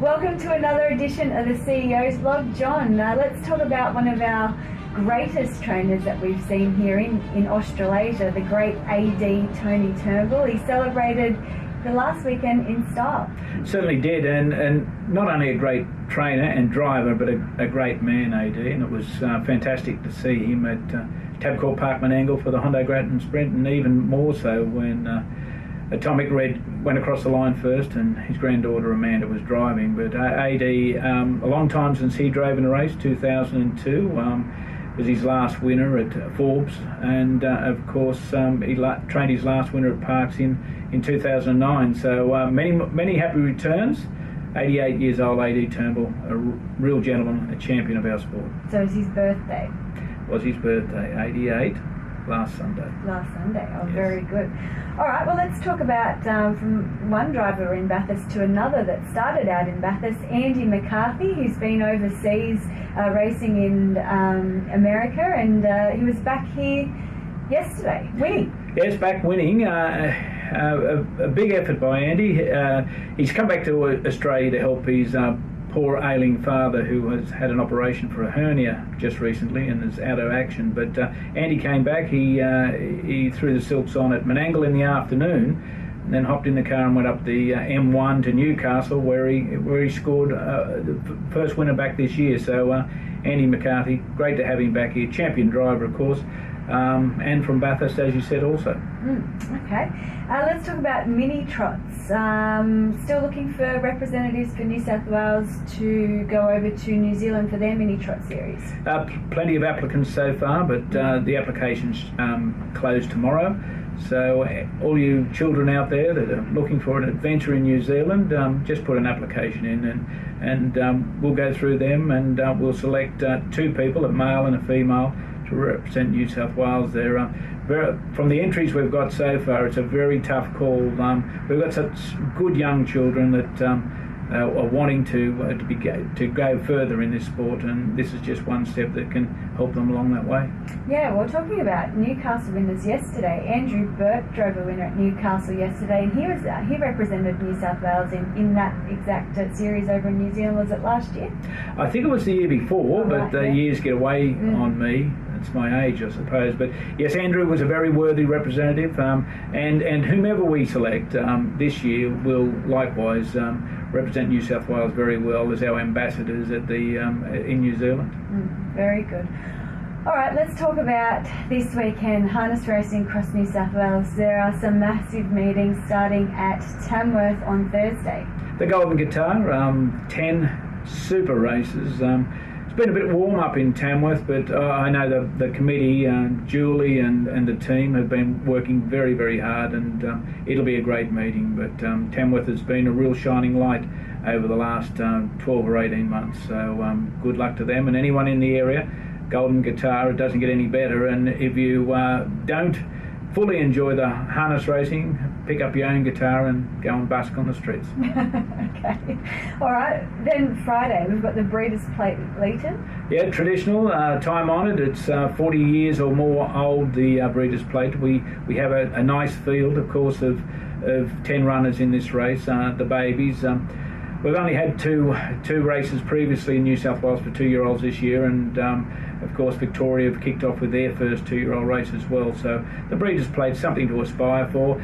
Welcome to another edition of the CEO's Blog. John, let's talk about one of our greatest trainers that we've seen here in Australasia, the great AD Tony Turnbull. He celebrated the last weekend in style. Certainly did, and not only a great trainer and driver, but a great man, AD, and it was fantastic to see him at Tabcorp Park Menangle for the Hyundai Grattan Sprint, and even more so when Atomic Red went across the line first and his granddaughter Amanda was driving. But AD, a long time since he drove in a race, 2002, was his last winner at Forbes, and of course he trained his last winner at Parks in 2009. So many happy returns. 88 years old, AD Turnbull, a real gentleman, a champion of our sport. So it's his birthday. Was his birthday, 88, last Sunday. Last Sunday, oh yes. Very good. All right, well, let's talk about from one driver in Bathurst to another that started out in Bathurst, Andy McCarthy, who's been overseas racing in America, and he was back here yesterday, winning. Yes, back winning. A big effort by Andy. He's come back to Australia to help his poor ailing father, who has had an operation for a hernia just recently and is out of action. But Andy came back. He threw the silks on at Menangle in the afternoon, and then hopped in the car and went up the M1 to Newcastle, where he scored the first winner back this year. So Andy McCarthy, great to have him back here. Champion driver, of course. And from Bathurst, as you said, also. Okay. Let's talk about mini trots. Still looking for representatives for New South Wales to go over to New Zealand for their mini trot series. Plenty of applicants so far, but the applications close tomorrow. So all you children out there that are looking for an adventure in New Zealand, just put an application in, and we'll go through them, and we'll select two people, a male and a female, to represent New South Wales there. From the entries we've got so far, it's a very tough call. We've got such good young children that are wanting to go further in this sport, and this is just one step that can help them along that way. Yeah, well, talking about Newcastle winners yesterday, Andrew Burke drove a winner at Newcastle yesterday, and he represented New South Wales in that exact series over in New Zealand. Was it last year? I think it was the year before, but the years get away on me. It's my age, I suppose. But yes, Andrew was a very worthy representative, and whomever we select this year will likewise represent New South Wales very well as our ambassadors at in New Zealand. Very good. All right, let's talk about this weekend, harness racing across New South Wales. There are some massive meetings starting at Tamworth on Thursday. The Golden Guitar, 10 super races. It's been a bit warm up in Tamworth, but I know the committee, Julie and the team have been working very, very hard, and it'll be a great meeting. But Tamworth has been a real shining light over the last 12 or 18 months, so good luck to them and anyone in the area. Golden Guitar, it doesn't get any better, and if you don't fully enjoy the harness racing, pick up your own guitar and go and busk on the streets. Okay. All right. Then Friday, we've got the Breeders' Plate Leeton. Yeah, traditional, time-honoured. It's 40 years or more old, the Breeders' Plate. We have a nice field, of course, of 10 runners in this race, the babies. We've only had two races previously in New South Wales for 2-year-olds this year, and of course Victoria have kicked off with their first 2-year-old race as well. So the Breeders' Plate, something to aspire for.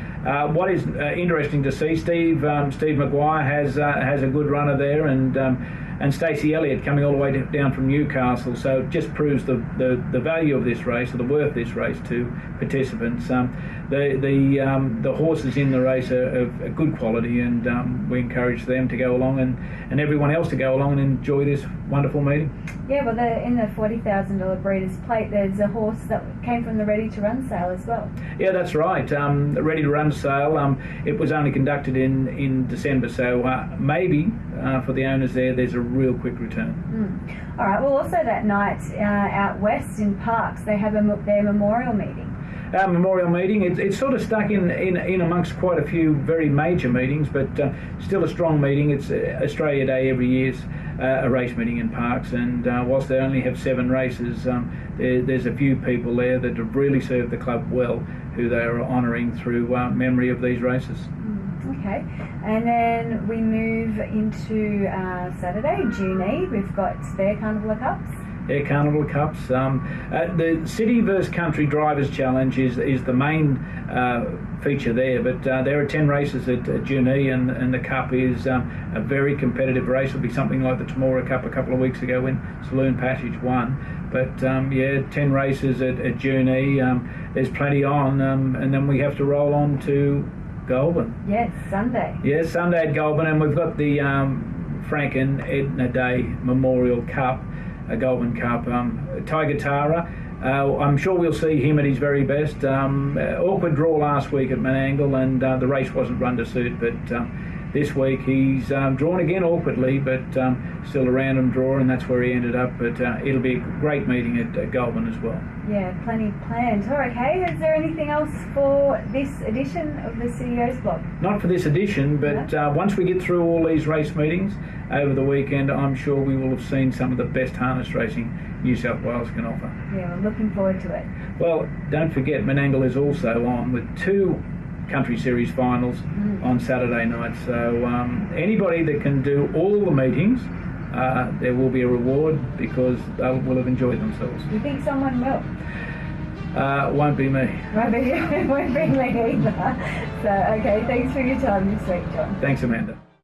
What is interesting to see, Steve Maguire has a good runner there, and Stacey Elliott coming all the way down from Newcastle. So it just proves the value of this race, or the worth of this race to participants. The horses in the race are of good quality, and we encourage them to go along and everyone else to go along and enjoy this wonderful meeting. Yeah, well, in the $40,000 Breeders' Plate, there's a horse that came from the Ready to Run sale as well. Yeah, that's right. The Ready to Run sale, it was only conducted in December, so maybe for the owners there's a real quick return. All right, well, also that night out west in Parks, they have their memorial meeting. Memorial meeting, it's sort of stuck in amongst quite a few very major meetings, but still a strong meeting. It's Australia Day every year, a race meeting in Parks, and whilst they only have 7 races, there's a few people there that have really served the club well, who they are honouring through memory of these races. Okay, and then we move into Saturday, June Eve. We've got their Carnival of Cups. Air Carnival Cups. The City vs Country Drivers Challenge is the main feature there, but there are 10 races at Junee, and the Cup is a very competitive race. It'll be something like the Temora Cup a couple of weeks ago when Saloon Passage won. But 10 races at Junee. There's plenty on, and then we have to roll on to Goulburn. Yes, Sunday. Yes, Sunday at Goulburn, and we've got the Frank and Edna Day Memorial Cup, a Goulburn Cup. Tiger Tara, I'm sure we'll see him at his very best. Awkward draw last week at Menangle, and the race wasn't run to suit, but this week he's drawn again awkwardly, but still a random draw, and that's where he ended up. But it'll be a great meeting at Goulburn as well. Yeah, plenty planned. All right, okay. Is there anything else for this edition of the CEO's blog? Not for this edition, but once we get through all these race meetings over the weekend, I'm sure we will have seen some of the best harness racing New South Wales can offer. Yeah, we're looking forward to it. Well, don't forget, Menangle is also on with 2 Country Series finals on Saturday night. So anybody that can do all the meetings, there will be a reward because they will have enjoyed themselves. Do you think someone will? Won't be me. Won't be me either. So, okay, thanks for your time this week, John. Thanks, Amanda.